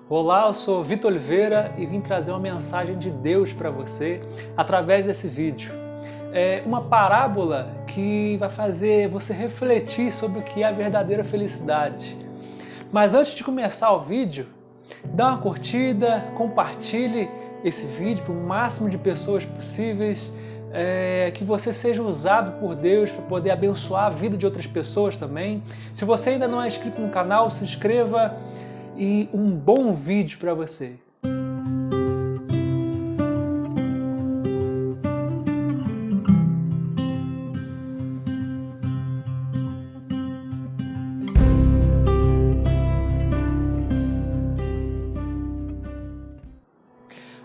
Olá, eu sou Vitor Oliveira e vim trazer uma mensagem de Deus para você através desse vídeo. É uma parábola que vai fazer você refletir sobre o que é a verdadeira felicidade. Mas antes de começar o vídeo, dá uma curtida, compartilhe esse vídeo para o máximo de pessoas possíveis, que você seja usado por Deus para poder abençoar a vida de outras pessoas também. Se você ainda não é inscrito no canal, se inscreva e um bom vídeo para você.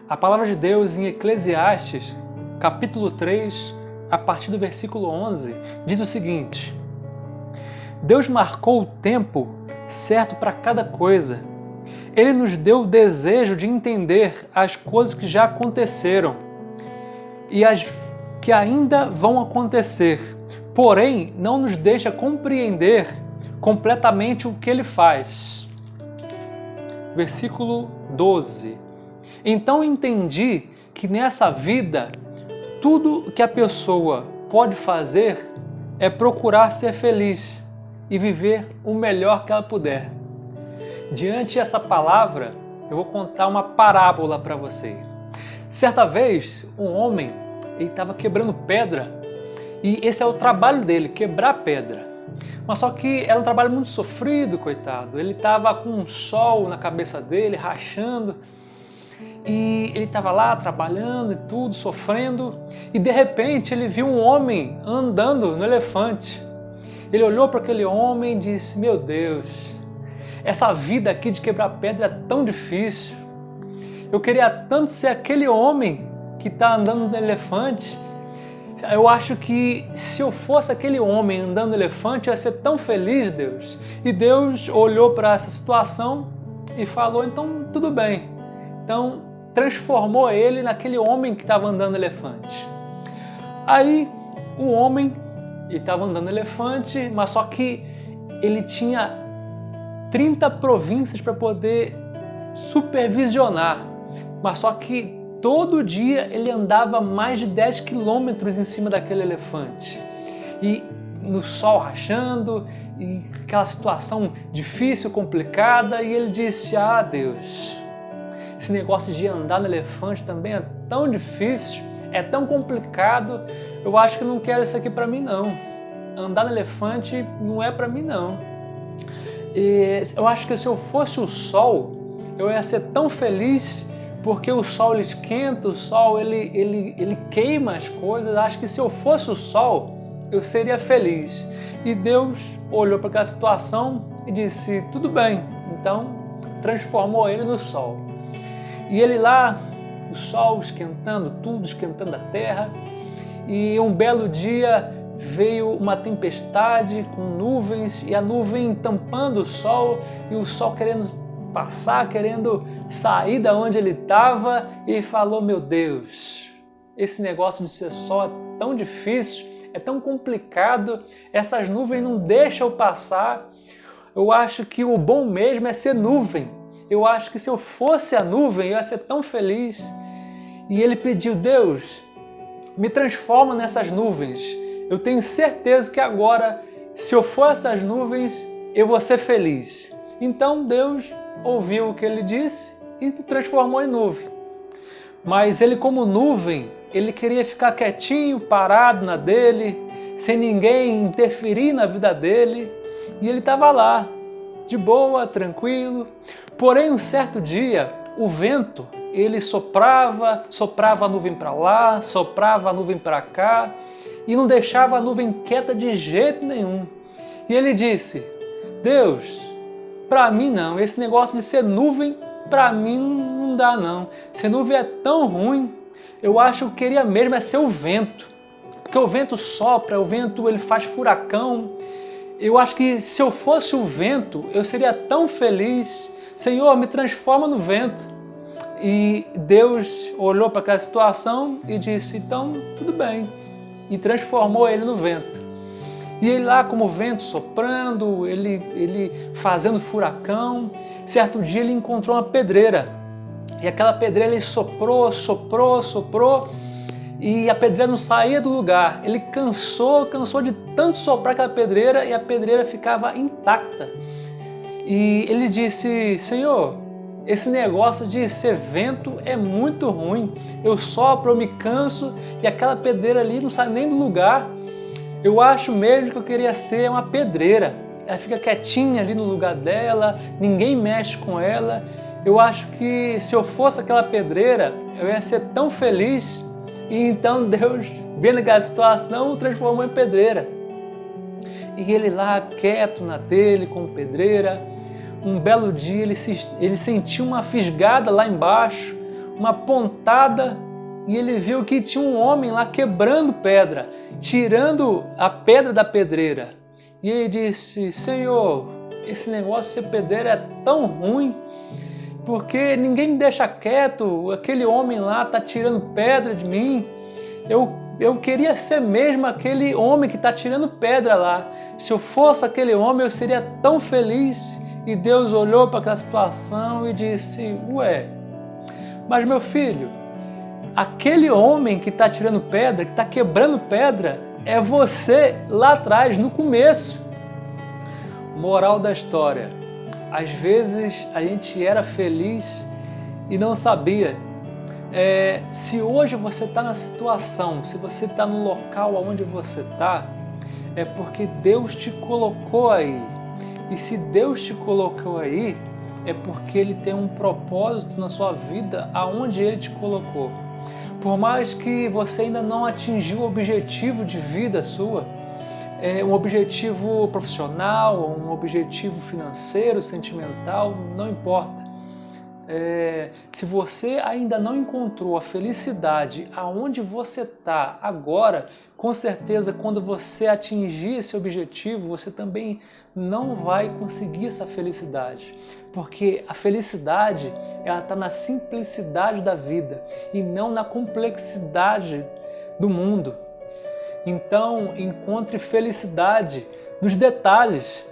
A palavra de Deus em Eclesiastes, capítulo 3, a partir do versículo 11, diz o seguinte: Deus marcou o tempo certo para cada coisa. Ele nos deu o desejo de entender as coisas que já aconteceram e as que ainda vão acontecer. Porém, não nos deixa compreender completamente o que ele faz. Versículo 12. Então entendi que nessa vida, tudo que a pessoa pode fazer é procurar ser feliz e viver o melhor que ela puder. Diante dessa palavra, eu vou contar uma parábola para você. Certa vez, um homem estava quebrando pedra e esse é o trabalho dele, quebrar pedra. Mas só que era um trabalho muito sofrido, coitado. Ele estava com um sol na cabeça dele, rachando. E ele estava lá trabalhando e tudo, sofrendo, e de repente ele viu um homem andando no elefante. Ele olhou para aquele homem e disse: meu Deus, essa vida aqui de quebrar pedra é tão difícil. Eu queria tanto ser aquele homem que está andando no elefante. Eu acho que se eu fosse aquele homem andando no elefante, eu ia ser tão feliz, Deus. E Deus olhou para essa situação e falou: então tudo bem. Então transformou ele naquele homem que estava andando no elefante. Aí o homem estava andando no elefante, mas só que ele tinha 30 províncias para poder supervisionar. Mas só que todo dia ele andava mais de 10 quilômetros em cima daquele elefante. E no sol rachando, e aquela situação difícil, complicada, e ele disse: ah, Deus, esse negócio de andar no elefante também é tão difícil, é tão complicado, eu acho que não quero isso aqui para mim não. Andar no elefante não é para mim não. E eu acho que se eu fosse o sol, eu ia ser tão feliz, porque o sol ele esquenta, o sol ele queima as coisas. Acho que se eu fosse o sol, eu seria feliz. E Deus olhou para aquela situação e disse: tudo bem. Então transformou ele no sol. E ele lá, o sol esquentando tudo, esquentando a terra, e um belo dia veio uma tempestade com nuvens, e a nuvem tampando o sol, e o sol querendo passar, querendo sair da onde ele estava, e ele falou: meu Deus, esse negócio de ser sol é tão difícil, é tão complicado, essas nuvens não deixam eu passar, eu acho que o bom mesmo é ser nuvem. Eu acho que se eu fosse a nuvem, eu ia ser tão feliz. E ele pediu: Deus, me transforma nessas nuvens. Eu tenho certeza que agora, se eu for essas nuvens, eu vou ser feliz. Então Deus ouviu o que ele disse e transformou em nuvem. Mas ele, como nuvem, ele queria ficar quietinho, parado na dele, sem ninguém interferir na vida dele. E ele estava lá, de boa, tranquilo. Porém, um certo dia, o vento, ele soprava a nuvem para lá, soprava a nuvem para cá, e não deixava a nuvem quieta de jeito nenhum. E ele disse: Deus, para mim não, esse negócio de ser nuvem, para mim não dá não. Ser nuvem é tão ruim, eu acho que eu queria mesmo é ser o vento. Porque o vento sopra, o vento ele faz furacão. Eu acho que se eu fosse o vento, eu seria tão feliz. Senhor, me transforma no vento. E Deus olhou para aquela situação e disse: então, tudo bem. E transformou ele no vento. E ele lá como o vento soprando, ele fazendo furacão. Certo dia ele encontrou uma pedreira. E aquela pedreira ele soprou, e a pedreira não saía do lugar. Ele cansou de tanto soprar aquela pedreira e a pedreira ficava intacta. E ele disse: Senhor, esse negócio de ser vento é muito ruim. Eu sopro, eu me canso e aquela pedreira ali não sai nem do lugar. Eu acho mesmo que eu queria ser uma pedreira. Ela fica quietinha ali no lugar dela, ninguém mexe com ela. Eu acho que se eu fosse aquela pedreira, eu ia ser tão feliz. E então Deus, vendo aquela situação, o transformou em pedreira. E ele lá, quieto na dele, como pedreira, um belo dia ele sentiu uma fisgada lá embaixo, uma pontada, e ele viu que tinha um homem lá quebrando pedra, tirando a pedra da pedreira. E ele disse: Senhor, esse negócio de ser pedreira é tão ruim, porque ninguém me deixa quieto, aquele homem lá está tirando pedra de mim. Eu queria ser mesmo aquele homem que está tirando pedra lá. Se eu fosse aquele homem, eu seria tão feliz. E Deus olhou para aquela situação e disse: ué, mas meu filho, aquele homem que está tirando pedra, que está quebrando pedra, é você lá atrás, no começo. Moral da história: às vezes a gente era feliz e não sabia. Se hoje você está na situação, se você está no local onde você está, é porque Deus te colocou aí. E se Deus te colocou aí, é porque Ele tem um propósito na sua vida aonde Ele te colocou. Por mais que você ainda não atingiu o objetivo de vida sua, um objetivo profissional, um objetivo financeiro, sentimental, não importa. Se você ainda não encontrou a felicidade aonde você está agora, com certeza quando você atingir esse objetivo, você também não vai conseguir essa felicidade. Porque a felicidade, ela está na simplicidade da vida e não na complexidade do mundo. Então, encontre felicidade nos detalhes,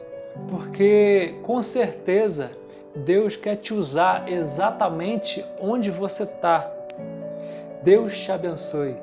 porque com certeza Deus quer te usar exatamente onde você está. Deus te abençoe.